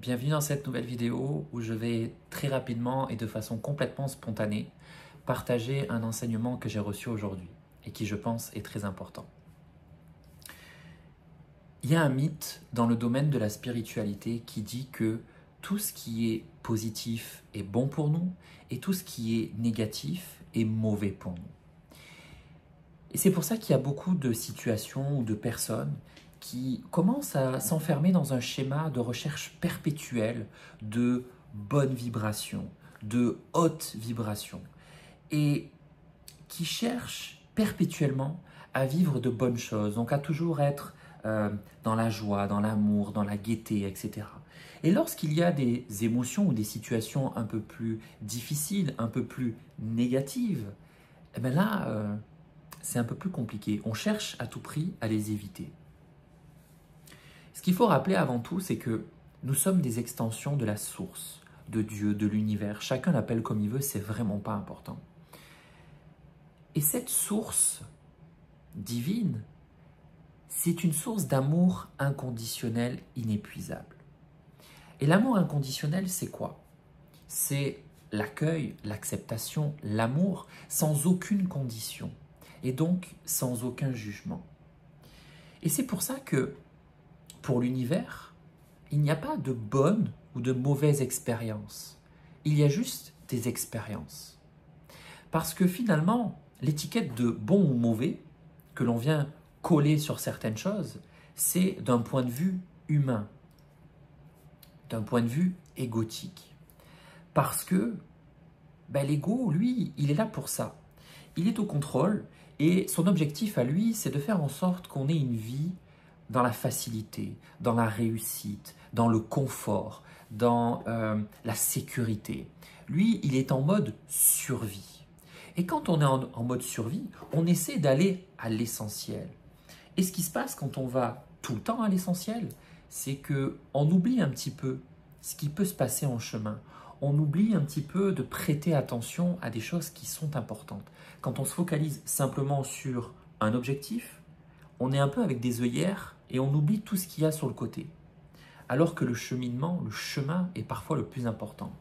Bienvenue dans cette nouvelle vidéo où je vais très rapidement et de façon complètement spontanée partager un enseignement que j'ai reçu aujourd'hui et qui je pense est très important. Il y a un mythe dans le domaine de la spiritualité qui dit que tout ce qui est positif est bon pour nous et tout ce qui est négatif est mauvais pour nous. Et c'est pour ça qu'il y a beaucoup de situations ou de personnes qui commencent à s'enfermer dans un schéma de recherche perpétuelle de bonnes vibrations, de hautes vibrations, et qui cherchent perpétuellement à vivre de bonnes choses, donc à toujours être dans la joie, dans l'amour, dans la gaieté, etc. Et lorsqu'il y a des émotions ou des situations un peu plus difficiles, un peu plus négatives, eh bien là, c'est un peu plus compliqué. On cherche à tout prix à les éviter. Ce qu'il faut rappeler avant tout, c'est que nous sommes des extensions de la source, de Dieu, de l'univers. Chacun l'appelle comme il veut, c'est vraiment pas important. Et cette source divine, c'est une source d'amour inconditionnel inépuisable. Et l'amour inconditionnel, c'est quoi? C'est l'accueil, l'acceptation, l'amour sans aucune condition et donc sans aucun jugement. Et c'est pour ça que pour l'univers, il n'y a pas de bonnes ou de mauvaises expériences. Il y a juste des expériences. Parce que finalement, l'étiquette de bon ou mauvais que l'on vient coller sur certaines choses, c'est d'un point de vue humain, d'un point de vue égotique. Parce que l'ego, lui, il est là pour ça. Il est au contrôle et son objectif à lui, c'est de faire en sorte qu'on ait une vie dans la facilité, dans la réussite, dans le confort, dans la sécurité. Lui, il est en mode survie. Et quand on est en mode survie, on essaie d'aller à l'essentiel. Et ce qui se passe quand on va tout le temps à l'essentiel, c'est qu'on oublie un petit peu ce qui peut se passer en chemin. On oublie un petit peu de prêter attention à des choses qui sont importantes. Quand on se focalise simplement sur un objectif, on est un peu avec des œillères et on oublie tout ce qu'il y a sur le côté. Alors que le cheminement, le chemin est parfois le plus important.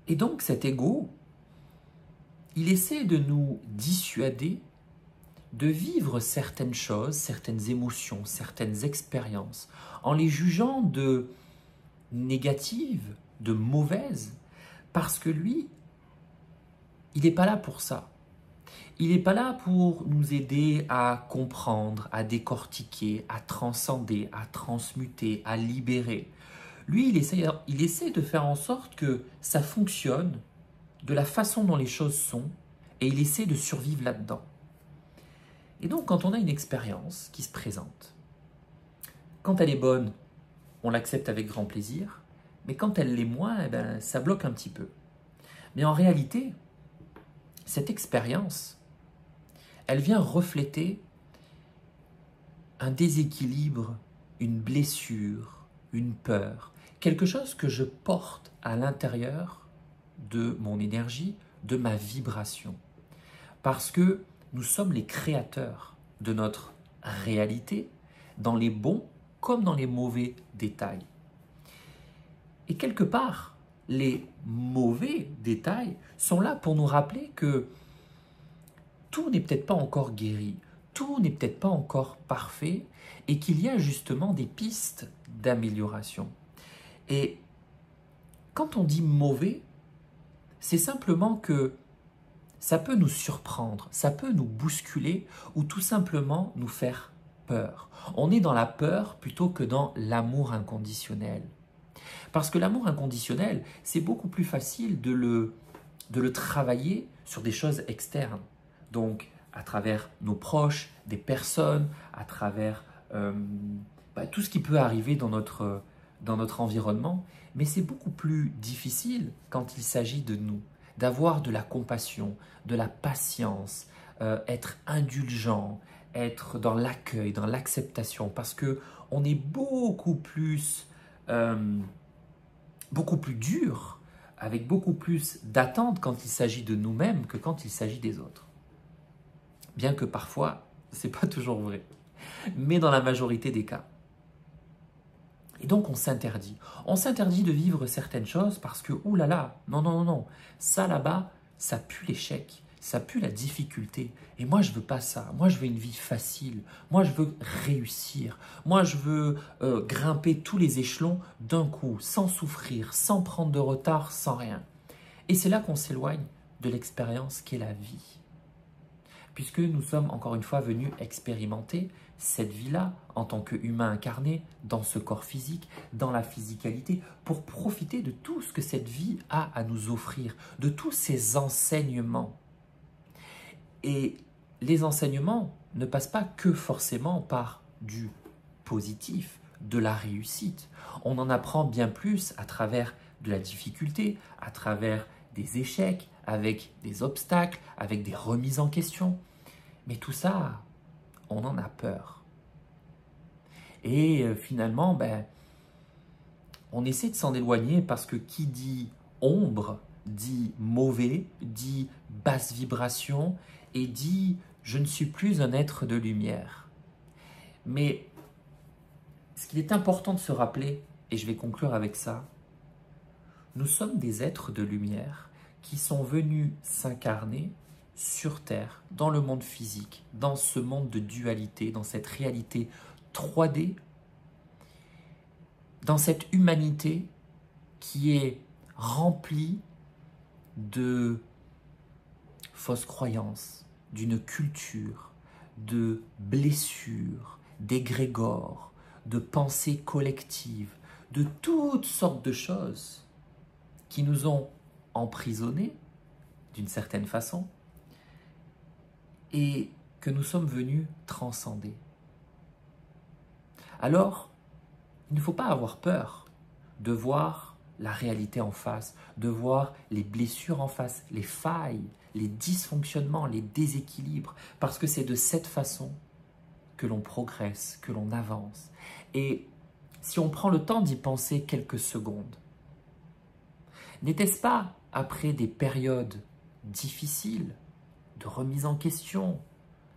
Et donc cet ego, il essaie de nous dissuader de vivre certaines choses, certaines émotions, certaines expériences, en les jugeant de négatives, de mauvaises, parce que lui, il n'est pas là pour ça. Il n'est pas là pour nous aider à comprendre, à décortiquer, à transcender, à transmuter, à libérer. Lui, il essaie de faire en sorte que ça fonctionne de la façon dont les choses sont et il essaie de survivre là-dedans. Et donc, quand on a une expérience qui se présente, quand elle est bonne, on l'accepte avec grand plaisir, mais quand elle l'est moins, ça bloque un petit peu. Mais en réalité, cette expérience, elle vient refléter un déséquilibre, une blessure, une peur, quelque chose que je porte à l'intérieur de mon énergie, de ma vibration. Parce que nous sommes les créateurs de notre réalité, dans les bons comme dans les mauvais détails. Et quelque part, les mauvais détails sont là pour nous rappeler que tout n'est peut-être pas encore guéri, tout n'est peut-être pas encore parfait et qu'il y a justement des pistes d'amélioration. Et quand on dit mauvais, c'est simplement que ça peut nous surprendre, ça peut nous bousculer ou tout simplement nous faire peur. On est dans la peur plutôt que dans l'amour inconditionnel. Parce que l'amour inconditionnel, c'est beaucoup plus facile de le travailler sur des choses externes. Donc, à travers nos proches, des personnes, à travers tout ce qui peut arriver dans notre environnement. Mais c'est beaucoup plus difficile quand il s'agit de nous, d'avoir de la compassion, de la patience, être indulgent, être dans l'accueil, dans l'acceptation, parce qu'on est beaucoup plus dur, avec beaucoup plus d'attente quand il s'agit de nous-mêmes que quand il s'agit des autres. Bien que parfois, ce n'est pas toujours vrai, mais dans la majorité des cas. Et donc on s'interdit. On s'interdit de vivre certaines choses parce que, oulala, non, non, non, non, ça là-bas, ça pue l'échec, ça pue la difficulté. Et moi, je veux pas ça. Moi, je veux une vie facile. Moi, je veux réussir. Moi, je veux grimper tous les échelons d'un coup, sans souffrir, sans prendre de retard, sans rien. Et c'est là qu'on s'éloigne de l'expérience qu'est la vie. Puisque nous sommes encore une fois venus expérimenter cette vie-là en tant qu'humain incarné dans ce corps physique, dans la physicalité, pour profiter de tout ce que cette vie a à nous offrir, de tous ces enseignements. Et les enseignements ne passent pas que forcément par du positif, de la réussite. On en apprend bien plus à travers de la difficulté, à travers des échecs, avec des obstacles, avec des remises en question. Mais tout ça, on en a peur. Et finalement, on essaie de s'en éloigner parce que qui dit ombre, dit mauvais, dit basse vibration et dit je ne suis plus un être de lumière. Mais ce qu'il est important de se rappeler, et je vais conclure avec ça, nous sommes des êtres de lumière qui sont venus s'incarner sur Terre, dans le monde physique, dans ce monde de dualité, dans cette réalité 3D, dans cette humanité qui est remplie de fausses croyances, d'une culture, de blessures, d'égrégores, de pensées collectives, de toutes sortes de choses qui nous ont emprisonnés d'une certaine façon et que nous sommes venus transcender. Alors, il ne faut pas avoir peur de voir la réalité en face, de voir les blessures en face, les failles, les dysfonctionnements, les déséquilibres, parce que c'est de cette façon que l'on progresse, que l'on avance. Et si on prend le temps d'y penser quelques secondes, n'était-ce pas après des périodes difficiles, de remise en question,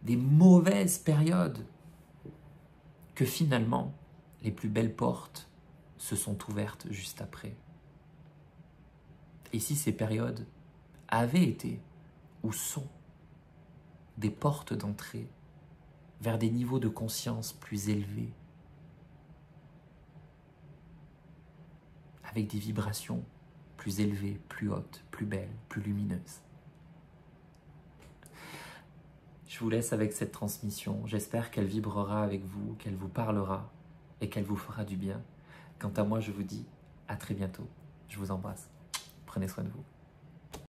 des mauvaises périodes, que finalement les plus belles portes se sont ouvertes juste après? Et si ces périodes avaient été ou sont des portes d'entrée vers des niveaux de conscience plus élevés, avec des vibrations plus élevées, plus hautes, plus belles, plus lumineuses. Je vous laisse avec cette transmission. J'espère qu'elle vibrera avec vous, qu'elle vous parlera et qu'elle vous fera du bien. Quant à moi, je vous dis à très bientôt. Je vous embrasse. Prenez soin de vous.